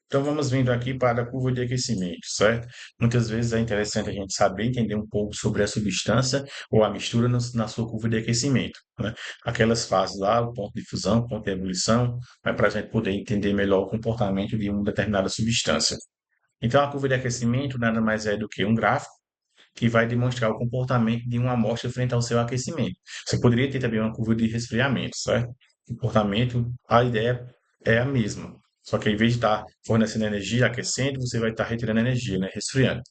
Então, vamos vindo aqui para a curva de aquecimento, certo? Muitas vezes é interessante a gente saber entender um pouco sobre a substância ou a mistura na sua curva de aquecimento, né? Aquelas fases lá, o ponto de fusão, o ponto de ebulição, é para a gente poder entender melhor o comportamento de uma determinada substância. Então, a curva de aquecimento nada mais é do que um gráfico que vai demonstrar o comportamento de uma amostra frente ao seu aquecimento. Você poderia ter também uma curva de resfriamento, certo? Comportamento, a ideia é a mesma. Só que, em vez de estar fornecendo energia, aquecendo, você vai estar retirando energia, né? Resfriando.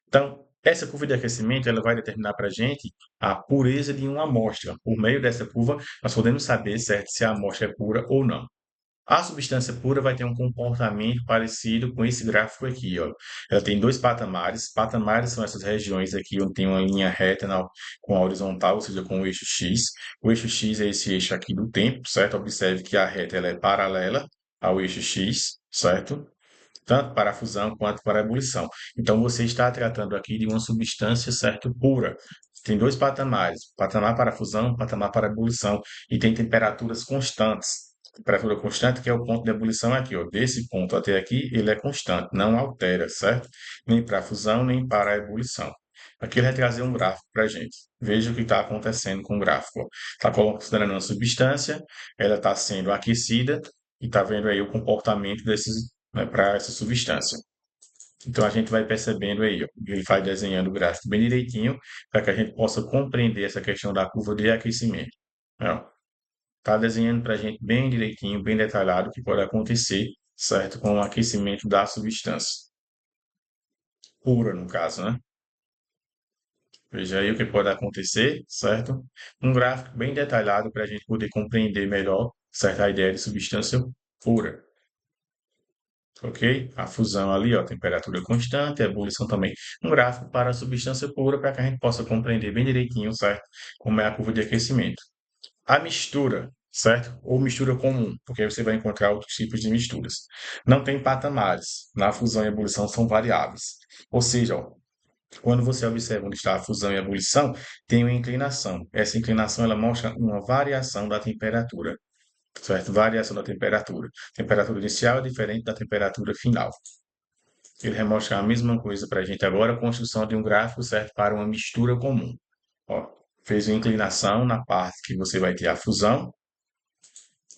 Então, essa curva de aquecimento ela vai determinar para a gente a pureza de uma amostra. Por meio dessa curva, nós podemos saber, certo, se a amostra é pura ou não. A substância pura vai ter um comportamento parecido com esse gráfico aqui, ó. Ela tem dois patamares. Patamares são essas regiões aqui onde tem uma linha reta com a horizontal, ou seja, com o eixo X. O eixo X é esse eixo aqui do tempo, certo? Observe que a reta ela é paralela ao eixo X, certo? Tanto para a fusão quanto para a ebulição. Então, você está tratando aqui de uma substância, certo, pura. Tem dois patamares, patamar para a fusão, patamar para a ebulição, e tem temperaturas constantes. Temperatura constante, que é o ponto de ebulição aqui, ó. Desse ponto até aqui, ele é constante, não altera, certo? Nem para a fusão, nem para a ebulição. Aqui ele vai trazer um gráfico para a gente. Veja o que está acontecendo com o gráfico. Está considerando uma substância, ela está sendo aquecida, e está vendo aí o comportamento desses, né, para essa substância. Então a gente vai percebendo aí, ó, ele vai desenhando o gráfico bem direitinho para que a gente possa compreender essa questão da curva de aquecimento. Está desenhando para a gente bem direitinho, bem detalhado o que pode acontecer, certo? Com o aquecimento da substância. Pura, no caso, né? Veja aí o que pode acontecer, certo? Um gráfico bem detalhado para a gente poder compreender melhor, certo? A ideia de substância pura. Ok? A fusão ali, ó, temperatura constante, a ebulição também. Um gráfico para a substância pura para que a gente possa compreender bem direitinho, certo? Como é a curva de aquecimento. A mistura, certo? Ou mistura comum, porque aí você vai encontrar outros tipos de misturas. Não tem patamares. Na fusão e ebulição são variáveis. Ou seja, ó, quando você observa onde está a fusão e a ebulição, tem uma inclinação. Essa inclinação ela mostra uma variação da temperatura, certo? Variação da temperatura. Temperatura inicial é diferente da temperatura final. Ele vai mostrar a mesma coisa para a gente agora, a construção de um gráfico certo para uma mistura comum. Ó, fez uma inclinação na parte que você vai ter a fusão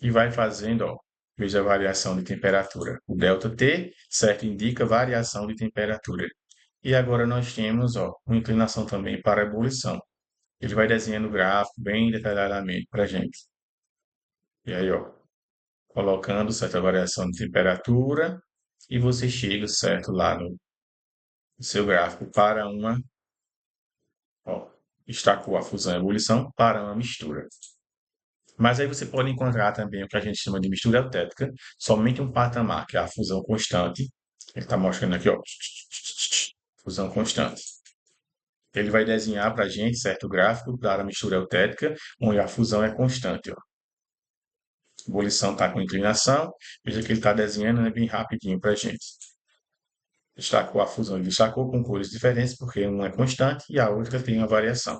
e vai fazendo, ó, veja a variação de temperatura. O ΔT, certo, indica variação de temperatura. E agora nós temos, ó, uma inclinação também para a ebulição. Ele vai desenhando o gráfico bem detalhadamente para a gente. E aí, ó, colocando certa variação de temperatura e você chega, certo, lá no seu gráfico para uma, ó, destacou a fusão e a ebulição para uma mistura. Mas aí você pode encontrar também o que a gente chama de mistura eutética, somente um patamar, que é a fusão constante. Ele está mostrando aqui, ó, fusão constante. Ele vai desenhar para a gente certo gráfico da mistura eutética, onde a fusão é constante. Ó. A ebulição está com inclinação. Veja que ele está desenhando bem rapidinho para a gente. Destacou a fusão, ele destacou com cores diferentes, porque uma é constante e a outra tem uma variação.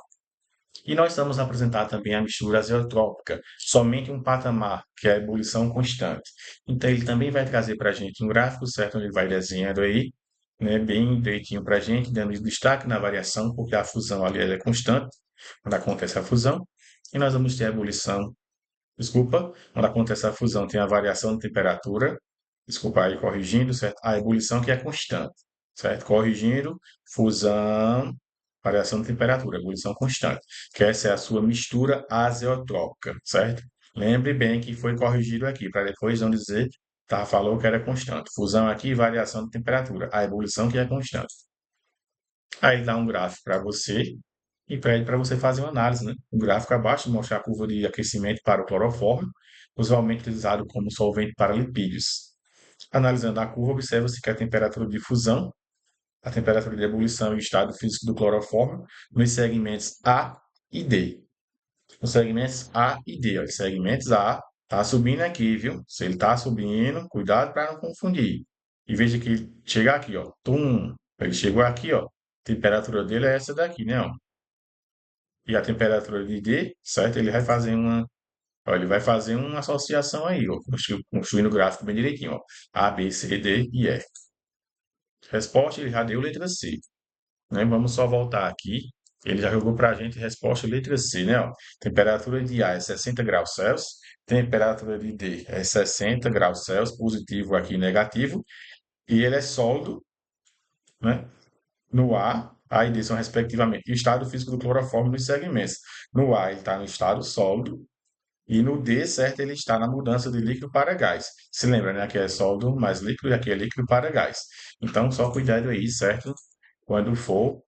E nós vamos apresentar também a mistura azeotrópica, somente um patamar, que é a ebulição constante. Então, ele também vai trazer para a gente um gráfico, certo? Onde ele vai desenhando aí, né, bem direitinho para a gente, dando destaque na variação, porque a fusão ali ela é constante, quando acontece a fusão. E nós vamos ter a ebulição, desculpa, quando acontece a fusão, tem a variação de temperatura, desculpa aí, corrigindo, certo? A ebulição que é constante, certo? Corrigindo, fusão, variação de temperatura, ebulição constante, que essa é a sua mistura azeotrópica, certo? Lembre bem que foi corrigido aqui, para depois não dizer, tá, falou que era constante. Fusão aqui, variação de temperatura, a ebulição que é constante. Aí dá um gráfico para você e pede para você fazer uma análise, né? O gráfico abaixo mostra a curva de aquecimento para o clorofórmio, usualmente utilizado como solvente para lipídios. Analisando a curva, observa-se que a temperatura de fusão, a temperatura de ebulição e o estado físico do clorofórmio nos segmentos A e D. Nos segmentos A e D, ó, os segmentos A está subindo aqui, viu? Se ele está subindo, cuidado para não confundir. E veja que ele chega aqui, ó, tum, ele chegou aqui, ó, a temperatura dele é essa daqui, né? Ó. E a temperatura de D, certo? Ele vai fazer uma. Ó, ele vai fazer uma associação aí, ó, construindo o gráfico bem direitinho, ó. A, B, C, D e E. Resposta, ele já deu letra C, né? Vamos só voltar aqui. Ele já jogou para a gente resposta letra C, né? Ó. Temperatura de A é 60 graus Celsius, temperatura de D é 60 graus Celsius, positivo aqui, negativo, e ele é sólido, né? No A e D são respectivamente o estado físico do cloroformo nos segmentos. No A ele está no estado sólido, e no D, certo, ele está na mudança de líquido para gás. Se lembra, né? Aqui é sólido mais líquido e aqui é líquido para gás. Então, só cuidado aí, certo? Quando for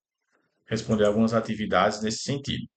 responder algumas atividades nesse sentido.